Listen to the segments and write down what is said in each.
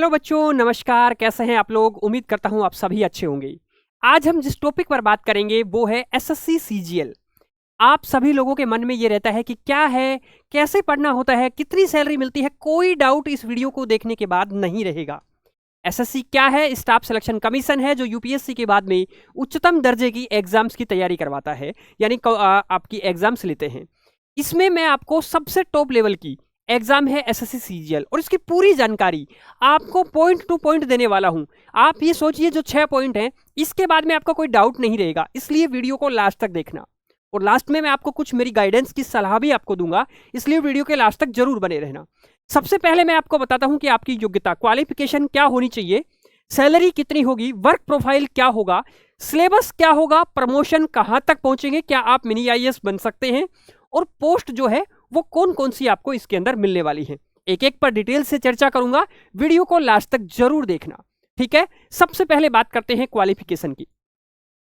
Hello बच्चों, नमस्कार। कैसे हैं आप लोग? उम्मीद करता हूं आप सभी अच्छे होंगे। आज हम जिस टॉपिक पर बात करेंगे वो है एसएससी सीजीएल। आप सभी लोगों के मन में ये रहता है कि क्या है, कैसे पढ़ना होता है, कितनी सैलरी मिलती है। कोई डाउट इस वीडियो को देखने के बाद नहीं रहेगा। एसएससी क्या है? स्टाफ सिलेक्शन कमीशन है जो यूपीएससी के बाद में उच्चतम दर्जे की एग्जाम्स की तैयारी करवाता है, यानी आपकी एग्जाम्स लेते हैं। इसमें मैं आपको सबसे टॉप लेवल की एग्जाम है एसएससी सीजीएल और इसकी पूरी जानकारी आपको पॉइंट टू पॉइंट देने वाला हूं। आप ये सोचिए, जो 6 पॉइंट हैं इसके बाद में आपका कोई डाउट नहीं रहेगा, इसलिए वीडियो को लास्ट तक देखना। और लास्ट में मैं आपको कुछ मेरी गाइडेंस की सलाह भी आपको दूंगा, इसलिए वीडियो के लास्ट तक जरूर बने रहना। सबसे पहले मैं आपको बताता हूं कि आपकी योग्यता, क्वालिफिकेशन क्या होनी चाहिए, सैलरी कितनी होगी, वर्क प्रोफाइल क्या होगा, सिलेबस क्या होगा, प्रमोशन कहां तक पहुंचेंगे, क्या आप मिनी आईएएस बन सकते हैं, और पोस्ट जो है वो कौन कौन सी आपको इसके अंदर मिलने वाली है। एक एक पर डिटेल से चर्चा करूंगा, वीडियो को लास्ट तक जरूर देखना, ठीक है। सबसे पहले बात करते हैं क्वालिफिकेशन की।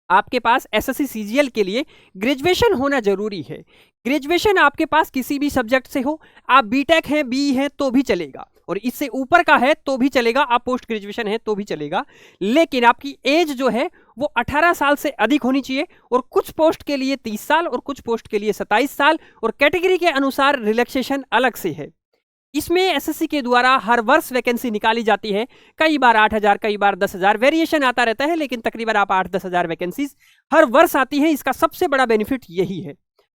आपके पास एसएससी सीजीएल के लिए ग्रेजुएशन होना जरूरी है। ग्रेजुएशन आपके पास किसी भी सब्जेक्ट से हो, आप बीटेक हैं, बी हैं तो भी चलेगा, और इससे ऊपर का है तो भी चलेगा, आप पोस्ट ग्रेजुएशन है तो भी चलेगा। लेकिन आपकी एज जो है वो 18 साल से अधिक होनी चाहिए, और कुछ पोस्ट के लिए 30 साल और कुछ पोस्ट के लिए 27 साल, और कैटेगरी के अनुसार रिलैक्सेशन अलग से है। इसमें एसएससी के द्वारा हर वर्ष वैकेंसी निकाली जाती है। कई बार 8,000, कई बार 10,000, वेरिएशन आता रहता है, लेकिन तकरीबन आप 8-10 हजार वैकेंसीज हर वर्ष आती है। इसका सबसे बड़ा बेनिफिट यही है।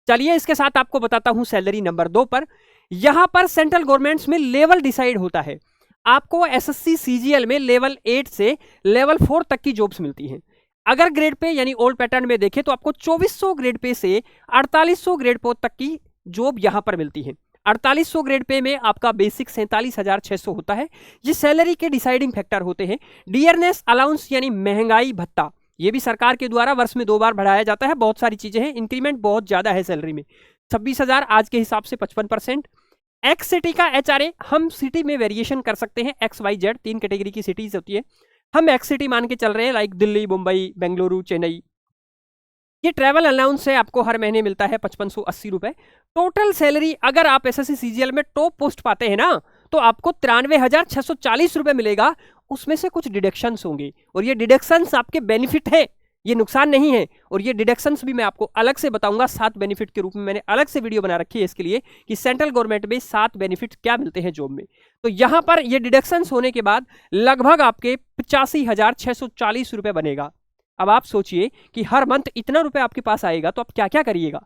चलिए इसके साथ आपको बताता हूं सैलरी नंबर 2 पर। यहां पर सेंट्रल गवर्नमेंट्स में लेवल डिसाइड होता है। आपको एसएससी सीजीएल में लेवल 8 से लेवल 4 तक की जॉब्स मिलती हैं। अगर ग्रेड पे यानी ओल्ड पैटर्न में देखें तो आपको 2400 ग्रेड पे से 4800 ग्रेड पे तक की जॉब यहां पर मिलती है। 4800 ग्रेड पे में आपका बेसिक 47,600 होता है। ये सैलरी के डिसाइडिंग फैक्टर होते हैं। डियरनेस अलाउंस यानी महंगाई भत्ता, ये भी सरकार के द्वारा वर्ष में 2 बार बढ़ाया जाता है। बहुत सारी चीजें हैं, इंक्रीमेंट बहुत ज्यादा है सैलरी में, 26,000 आज के हिसाब से 55%। एक्स सिटी का एचआरए, हम सिटी में वेरिएशन कर सकते हैं। XYZ 3 कैटेगरी की सिटीज होती है, हम एक्स सिटी मान के चल रहे हैं, लाइक दिल्ली, मुंबई, बेंगलुरु, चेन्नई। ये ट्रैवल अलाउंस है, आपको हर महीने मिलता है 5580 रुपए। टोटल सैलरी अगर आप एसएससी सीजीएल में टॉप पोस्ट पाते हैं ना, तो आपको 93,640 रुपए मिलेगा। उसमें से कुछ डिडक्शंस होंगे, और ये डिडक्शंस आपके बेनिफिट है, ये नुकसान नहीं है। और ये डिडक्शंस भी मैं आपको अलग से बताऊंगा, 7 बेनिफिट के रूप में मैंने अलग से वीडियो बना रखी है इसके लिए, कि सेंट्रल गवर्नमेंट में 7 बेनिफिट क्या मिलते हैं जॉब में। तो यहां पर ये डिडक्शंस होने के बाद लगभग आपके 85,640 रुपए बनेगा। अब आप सोचिए कि हर मंथ इतना रुपए आपके पास आएगा तो आप क्या क्या करिएगा।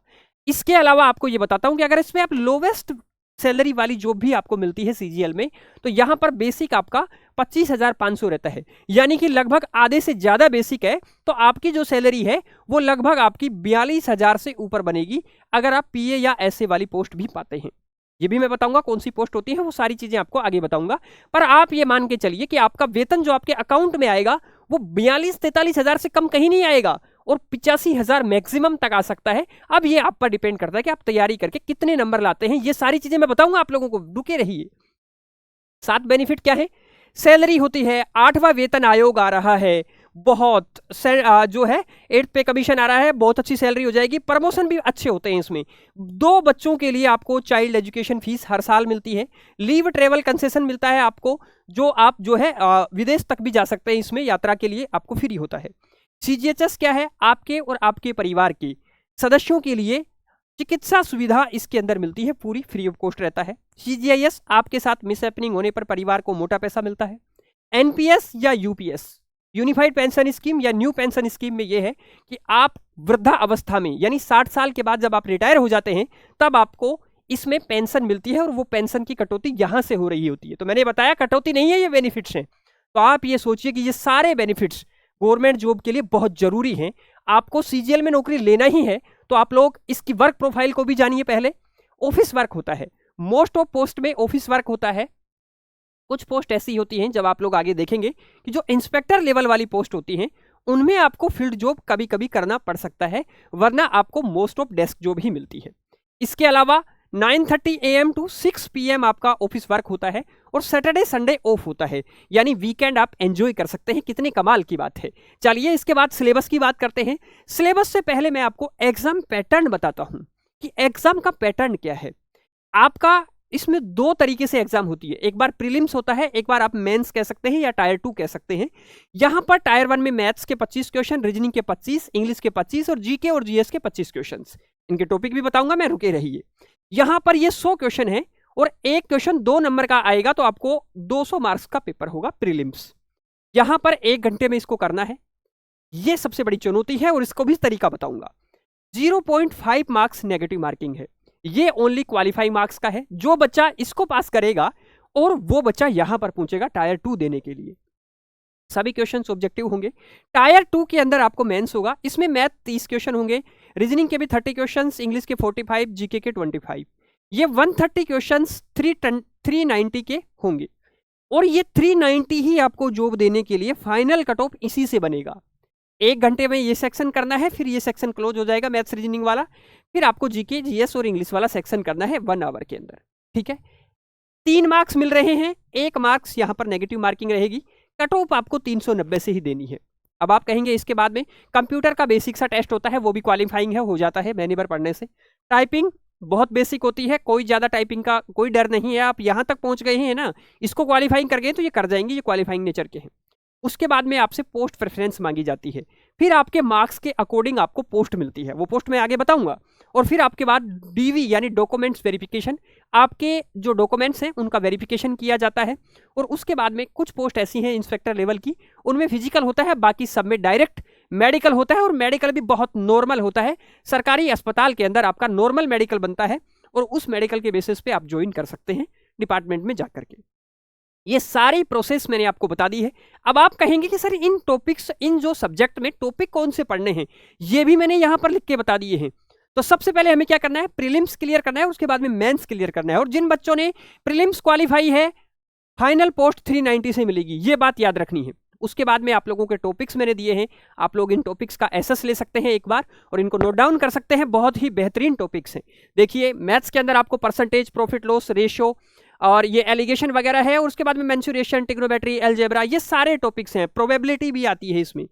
इसके अलावा आपको ये बताता हूं कि अगर इसमें आप लोवेस्ट सैलरी वाली जॉब भी आपको मिलती है सीजीएल में, तो यहां पर बेसिक आपका 25,500 रहता है, यानी कि लगभग आधे से ज्यादा बेसिक है। तो आपकी जो सैलरी है वो लगभग आपकी 42,000 से ऊपर बनेगी, अगर आप पीए या ऐसे वाली पोस्ट भी पाते हैं। ये भी मैं बताऊंगा कौन सी पोस्ट होती है, वो सारी चीजें आपको आगे बताऊंगा। पर आप ये मान के चलिए कि आपका वेतन जो आपके अकाउंट में आएगा वो 42-43 हजार से कम कहीं नहीं आएगा, और 85,000 मैक्सिमम तक आ सकता है। अब ये आप पर डिपेंड करता है कि आप तैयारी करके कितने नंबर लाते हैं। ये सारी चीजें मैं बताऊंगा आप लोगों को, रुके रहिए। 7 बेनिफिट क्या है? सैलरी होती है, 8वां वेतन आयोग आ रहा है, बहुत जो है 8th पे कमीशन आ रहा है, बहुत अच्छी सैलरी हो जाएगी। प्रमोशन भी अच्छे होते हैं इसमें। 2 बच्चों के लिए आपको चाइल्ड एजुकेशन फीस हर साल मिलती है। लीव ट्रेवल कंसेशन मिलता है आपको, जो आप जो है विदेश तक भी जा सकते हैं, इसमें यात्रा के लिए आपको फ्री होता है। सीजीएचएस क्या है? आपके और आपके परिवार के सदस्यों के लिए चिकित्सा सुविधा इसके अंदर मिलती है, पूरी फ्री ऑफ कॉस्ट रहता है। सीजीआईएस, आपके साथ मिसहैपनिंग होने पर परिवार को मोटा पैसा मिलता है। एनपीएस या यूपीएस, यूनिफाइड पेंशन स्कीम या न्यू पेंशन स्कीम में यह है कि आप वृद्धा अवस्था में, यानी 60 साल के बाद जब आप रिटायर हो जाते हैं, तब आपको इसमें पेंशन मिलती है, और वो पेंशन की कटौती यहां से हो रही होती है। तो मैंने बताया कटौती नहीं है, ये बेनिफिट्स हैं। तो आप ये सोचिए कि ये सारे बेनिफिट्स गवर्नमेंट जॉब के लिए बहुत जरूरी हैं। आपको सीजीएल में नौकरी लेना ही है तो आप लोग इसकी वर्क प्रोफाइल को भी जानिए। पहले ऑफिस वर्क होता है, मोस्ट ऑफ पोस्ट में ऑफिस वर्क होता है। कुछ पोस्ट ऐसी होती हैं, जब आप लोग आगे देखेंगे कि जो इंस्पेक्टर लेवल वाली पोस्ट होती हैं, उनमें आपको फील्ड जॉब कभी कभी करना पड़ सकता है, वरना आपको मोस्ट ऑफ डेस्क जॉब ही मिलती है। इसके अलावा 9:30 AM to 6 PM आपका ऑफिस वर्क होता है, और सैटरडे संडे ऑफ होता है, यानी वीकेंड आप एंजॉय कर सकते हैं। कितने कमाल की बात है। चलिए इसके बाद सिलेबस की बात करते हैं। सिलेबस से पहले मैं आपको एग्जाम पैटर्न बताता हूं कि एग्जाम का पैटर्न क्या है। आपका इसमें दो तरीके से एग्जाम होती है, एक बार प्रीलिम्स होता है, एक बार आप मेंस कह सकते हैं या टायर 2 कह सकते हैं। यहां पर टायर 1 में मैथ्स के 25 क्वेश्चन, रीजनिंग के 25, इंग्लिश के 25 और जीके और जीएस के 25 क्वेश्चन। इनके टॉपिक भी बताऊंगा मैं, रुके रहिए। यहां पर ये 100 क्वेश्चन है और एक क्वेश्चन 2 नंबर का आएगा, तो आपको 200 मार्क्स का पेपर होगा प्रीलिम्स। यहां पर 1 घंटे में इसको करना है, ये सबसे बड़ी चुनौती है और इसको भी तरीका बताऊंगा। 0.5 मार्क्स नेगेटिव मार्किंग है, ये ओनली क्वालिफाई मार्क्स का है। जो बच्चा इसको पास करेगा और वो बच्चा यहां पर पहुंचेगा टायर 2 देने के लिए। सभी क्वेश्चंस ऑब्जेक्टिव होंगे। टायर 2 के अंदर आपको मेंस होगा, इसमें मैथ 30 क्वेश्चन होंगे, रीजनिंग के भी 30 क्वेश्चंस, इंग्लिश के 45, जीके के 25। ये 130 क्वेश्चंस 390 के होंगे और ये 390 ही आपको जॉब देने के लिए फाइनल कट ऑफ इसी से बनेगा। 1 घंटे में ये सेक्शन करना है, फिर ये सेक्शन क्लोज हो जाएगा मैथ्स रीजनिंग वाला, फिर आपको जीके जीएस और इंग्लिश वाला सेक्शन करना है 1 आवर के अंदर। ठीक है, 3 मार्क्स मिल रहे हैं, 1 मार्क्स यहां पर नेगेटिव मार्किंग रहेगी। कट ऑफ आपको 390 से ही देनी है। अब आप कहेंगे इसके बाद में कंप्यूटर का बेसिक सा टेस्ट होता है, वो भी क्वालिफाइंग है, हो जाता है महीने भर पढ़ने से। टाइपिंग बहुत बेसिक होती है, कोई ज़्यादा टाइपिंग का कोई डर नहीं है। आप यहाँ तक पहुँच गए हैं ना, इसको क्वालिफाइंग कर गए तो ये कर जाएंगे, ये क्वालिफाइंग नेचर के हैं। उसके बाद में आपसे पोस्ट प्रेफरेंस मांगी जाती है, फिर आपके मार्क्स के अकॉर्डिंग आपको पोस्ट मिलती है, वो पोस्ट मैं आगे बताऊंगा। और फिर आपके बाद डीवी यानी डॉक्यूमेंट्स वेरिफिकेशन, आपके जो डॉक्यूमेंट्स हैं उनका वेरिफिकेशन किया जाता है। और उसके बाद में कुछ पोस्ट ऐसी हैं इंस्पेक्टर लेवल की, उनमें फिजिकल होता है, बाकी सब में डायरेक्ट मेडिकल होता है और मेडिकल भी बहुत नॉर्मल होता है। सरकारी अस्पताल के अंदर आपका नॉर्मल मेडिकल बनता है और उस मेडिकल के बेसिस पे आप ज्वाइन कर सकते हैं डिपार्टमेंट में जाकर के। ये सारी प्रोसेस मैंने आपको बता दी है। अब आप कहेंगे कि सर इन टॉपिक्स, इन जो सब्जेक्ट में टॉपिक कौन से पढ़ने हैं, ये भी मैंने यहां पर लिख के बता दिए हैं। तो सबसे पहले हमें क्या करना है, प्रीलिम्स क्लियर करना है, उसके बाद में मेंस क्लियर करना है। और जिन बच्चों ने प्रीलिम्स क्वालिफाई है, फाइनल पोस्ट 390 से मिलेगी, ये बात याद रखनी है। उसके बाद में आप लोगों के टॉपिक्स मैंने दिए हैं, आप लोग इन टॉपिक्स का एसेस ले सकते हैं एक बार और इनको नोट डाउन कर सकते हैं। बहुत ही बेहतरीन टॉपिक्स हैं। देखिए मैथ्स के अंदर आपको परसेंटेज, प्रॉफिट लॉस रेशियो और ये एलिगेशन वगैरह है, और उसके बाद में मेंसुरेशन, ट्रिग्नोमेट्री, अलजेब्रा, ये सारे टॉपिक्स हैं। प्रोबेबिलिटी भी आती है इसमें।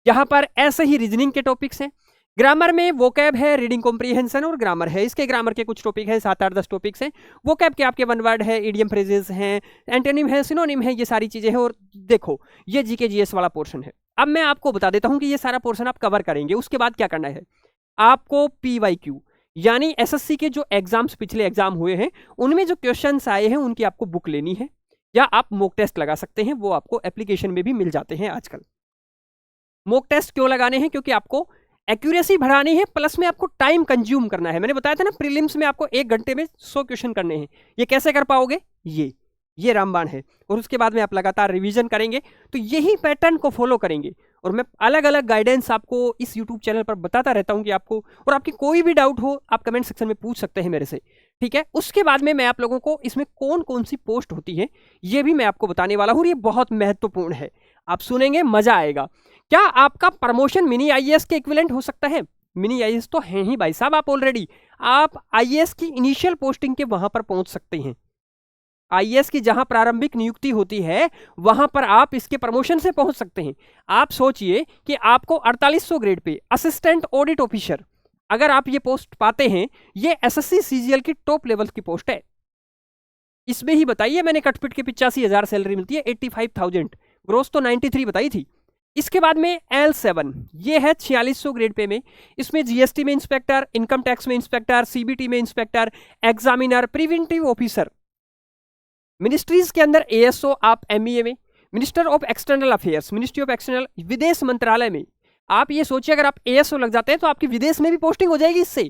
यहाँ पर ऐसे ही रीजनिंग के टॉपिक्स हैं। ग्रामर में वोकैब है, रीडिंग कॉम्प्रीहेंशन और ग्रामर है। इसके ग्रामर के कुछ टॉपिक हैं, 7-8-10 टॉपिक्स हैं। वोकैब के आपके 1 वर्ड है, इडियम फ्रेजेस हैं, एंटोनिम है, सिनोनिम है, ये सारी चीजें हैं। और देखो ये जीके जीएस वाला पोर्शन है। अब मैं आपको बता देता हूं कि ये सारा पोर्शन आप कवर करेंगे। उसके बाद क्या करना है, आपको PYQ यानी SSC के जो एग्जाम्स पिछले एग्जाम हुए हैं उनमें जो क्वेश्चंस आए हैं उनकी आपको बुक लेनी है, या आप मॉक टेस्ट लगा सकते हैं, वो आपको एप्लीकेशन में भी मिल जाते हैं आजकल। मॉक टेस्ट क्यों लगाने हैं, क्योंकि आपको एक्यूरेसी बढ़ानी है, प्लस में आपको टाइम कंज्यूम करना है। मैंने बताया था ना प्रीलिम्स में आपको 1 घंटे में 100 क्वेश्चन करने हैं। ये कैसे कर पाओगे, ये रामबाण है। और उसके बाद में आप लगातार रिवीजन करेंगे, तो यही पैटर्न को फॉलो करेंगे। और मैं अलग अलग गाइडेंस आपको इस यूट्यूब चैनल पर बताता रहता हूं कि आपको, और आपकी कोई भी डाउट हो आप कमेंट सेक्शन में पूछ सकते हैं मेरे से, ठीक है। उसके बाद में मैं आप लोगों को इसमें कौन कौन सी पोस्ट होती है ये भी मैं आपको बताने वाला हूं। और ये बहुत महत्वपूर्ण है, आप सुनेंगे मजा आएगा। क्या आपका प्रमोशन मिनी IAS के इक्विवेलेंट हो सकता है? मिनी IAS तो है ही भाई साहब, आप ऑलरेडी आप IAS की इनिशियल पोस्टिंग के वहां पर पहुंच सकते हैं। IAS की जहां प्रारंभिक नियुक्ति होती है वहां पर आप इसके प्रमोशन से पहुंच सकते हैं। आप सोचिए कि आपको 4800 grade pay assistant audit officer, अगर आप ये पोस्ट पाते हैं, ये SSC CGL की टॉप लेवल की पोस्ट है। इसमें ही बताइए मैंने कटपिट के 85,000 सैलरी मिलती है, 85,000 ग्रोस तो 93 बताई थी। इसके बाद में L7, ये है 4600 ग्रेड पे में। इसमें GST में इंस्पेक्टर, इनकम टैक्स में इंस्पेक्टर, CBT में inspector, examiner, preventive officer. Ministries के अंदर ASO आप MEA में, minister of external affairs, ministry of external, विदेश मंत्रालय में। आप ये सोचिए अगर आप ASO लग जाते हैं तो आपकी विदेश में भी पोस्टिंग हो जाएगी इससे,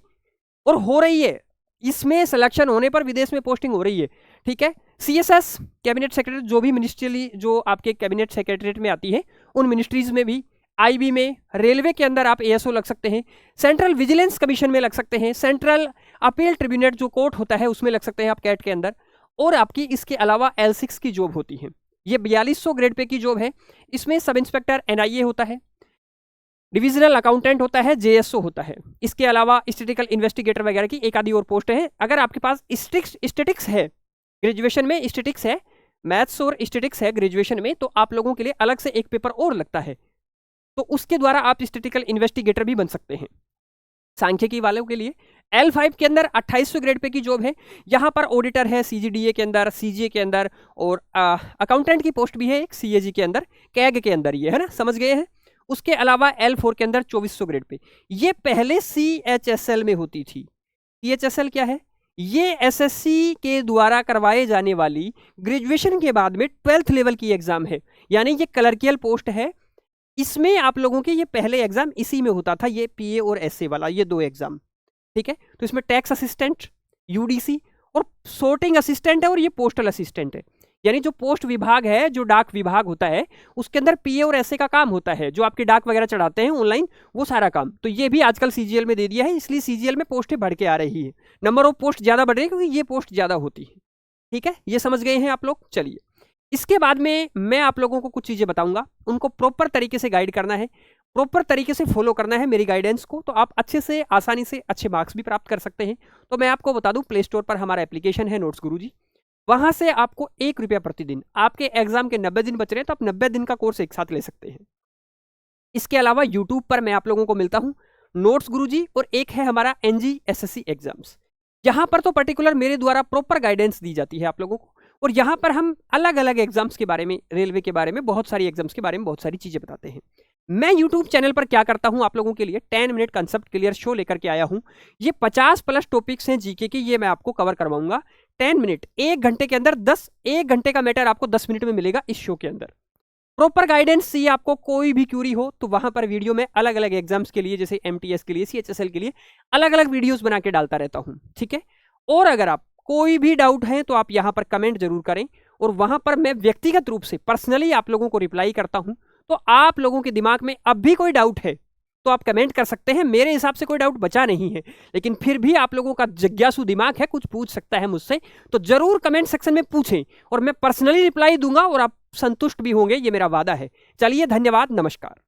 और हो रही है। इसमें सिलेक्शन होने पर विदेश में पोस्टिंग हो रही है, ठीक है। CSS कैबिनेट सेक्रेटरी, जो भी मिनिस्ट्रियली जो आपके कैबिनेट सेक्रेटरीट में आती है उन मिनिस्ट्रीज में भी, IB में, रेलवे के अंदर आप ASO लग सकते हैं, सेंट्रल विजिलेंस कमीशन में लग सकते हैं, सेंट्रल अपील ट्रिब्यूनल जो कोर्ट होता है उसमें लग सकते हैं आप कैट के अंदर। और आपकी इसके अलावा L6 की जॉब होती है, ये 4200 ग्रेड पे की जॉब है। इसमें सब इंस्पेक्टर NIA होता है, डिविजनल अकाउंटेंट होता है, JSO होता है। इसके अलावा स्टैटिस्टिकल इन्वेस्टिगेटर वगैरह की एक आधी और पोस्ट है। अगर आपके पास स्टैटिस्टिक्स है, ग्रेजुएशन में स्टैटिस्टिक्स है, मैथ्स और स्टैटिस्टिक्स है ग्रेजुएशन में, तो आप लोगों के लिए अलग से एक पेपर और लगता है, तो उसके द्वारा आप स्टैटिस्टिकल इन्वेस्टिगेटर भी बन सकते हैं। सांख्यिकी वालों के लिए L5 के अंदर 2800 ग्रेड पे की जॉब है। यहाँ पर ऑडिटर है CGDA के अंदर, CGA के अंदर, और अकाउंटेंट की पोस्ट भी है एक CAG के अंदर, कैग के अंदर, ये है ना, समझ गए हैं। उसके अलावा L4 के अंदर 2400 ग्रेड पे। ये पहले CHSL में होती थी। CHSL क्या है? ये SSC के द्वारा करवाए जाने वाली ग्रेजुएशन के बाद में 12th लेवल की एग्जाम है, यानी ये क्लर्कियल पोस्ट है। इसमें आप लोगों के ये पहले एग्जाम इसी में होता था, ये PA और SA वाला, ये 2 एग्जाम, ठीक है। तो इसमें टैक्स असिस्टेंट, UDC और सॉर्टिंग असिस्टेंट है, और ये पोस्टल असिस्टेंट है। यानी जो पोस्ट विभाग है, जो डाक विभाग होता है, उसके अंदर PA और SA का काम होता है, जो आपकी डाक वगैरह चढ़ाते हैं ऑनलाइन, वो सारा काम। तो ये भी आजकल CGL में दे दिया है, इसलिए CGL में पोस्टें बढ़ के आ रही है, नंबर ऑफ पोस्ट ज्यादा बढ़ रही है, क्योंकि ये पोस्ट ज्यादा होती है, ठीक है। ये समझ गए हैं आप लोग। चलिए, इसके बाद में मैं आप लोगों को कुछ चीजें बताऊंगा, उनको प्रॉपर तरीके से गाइड करना है, प्रॉपर तरीके से फॉलो करना है मेरी गाइडेंस को, तो आप अच्छे से, आसानी से अच्छे मार्क्स भी प्राप्त कर सकते हैं। तो मैं आपको बता दूं, प्ले स्टोर पर हमारा एप्लीकेशन है नोट्स गुरुजी, वहां से आपको 1 रुपया प्रतिदिन, आपके एग्जाम के 90 दिन बच रहे हैं तो आप 90 दिन का कोर्स एक साथ ले सकते हैं। इसके अलावा यूट्यूब पर मैं आप लोगों को मिलता हूं, नोट्स गुरुजी, और एक है हमारा NG SSC एग्जाम्स। यहां पर तो पर्टिकुलर मेरे द्वारा प्रॉपर गाइडेंस दी जाती है आप लोगों को, और यहां पर हम अलग अलग एग्जाम्स के बारे में, रेलवे के बारे में, बहुत सारी एग्जाम्स के बारे में बहुत सारी चीजें बताते हैं। मैं यूट्यूब चैनल पर क्या करता हूं, आप लोगों के लिए 10 मिनट कंसेप्ट क्लियर शो लेकर के आया हूं। ये 50+ टॉपिक्स हैं जीके की, ये मैं आपको कवर करवाऊंगा 10 मिनट, 1 घंटे के अंदर। 1 घंटे का मैटर आपको 10 मिनट में मिलेगा इस शो के अंदर। प्रॉपर गाइडेंस चाहिए आपको, कोई भी क्यूरी हो तो वहां पर वीडियो में अलग अलग एग्जाम्स के लिए, जैसे MTS के लिए, CHSL के लिए अलग अलग वीडियोस बना के डालता रहता हूं, ठीक है। और अगर आप कोई भी डाउट है तो आप यहां पर कमेंट जरूर करें, और वहां पर मैं व्यक्तिगत रूप से पर्सनली आप लोगों को रिप्लाई करता हूं। तो आप लोगों के दिमाग में अब भी कोई डाउट है तो आप कमेंट कर सकते हैं। मेरे हिसाब से कोई डाउट बचा नहीं है, लेकिन फिर भी आप लोगों का जिज्ञासु दिमाग है, कुछ पूछ सकता है मुझसे, तो जरूर कमेंट सेक्शन में पूछें, और मैं पर्सनली रिप्लाई दूंगा, और आप संतुष्ट भी होंगे, ये मेरा वादा है। चलिए, धन्यवाद, नमस्कार।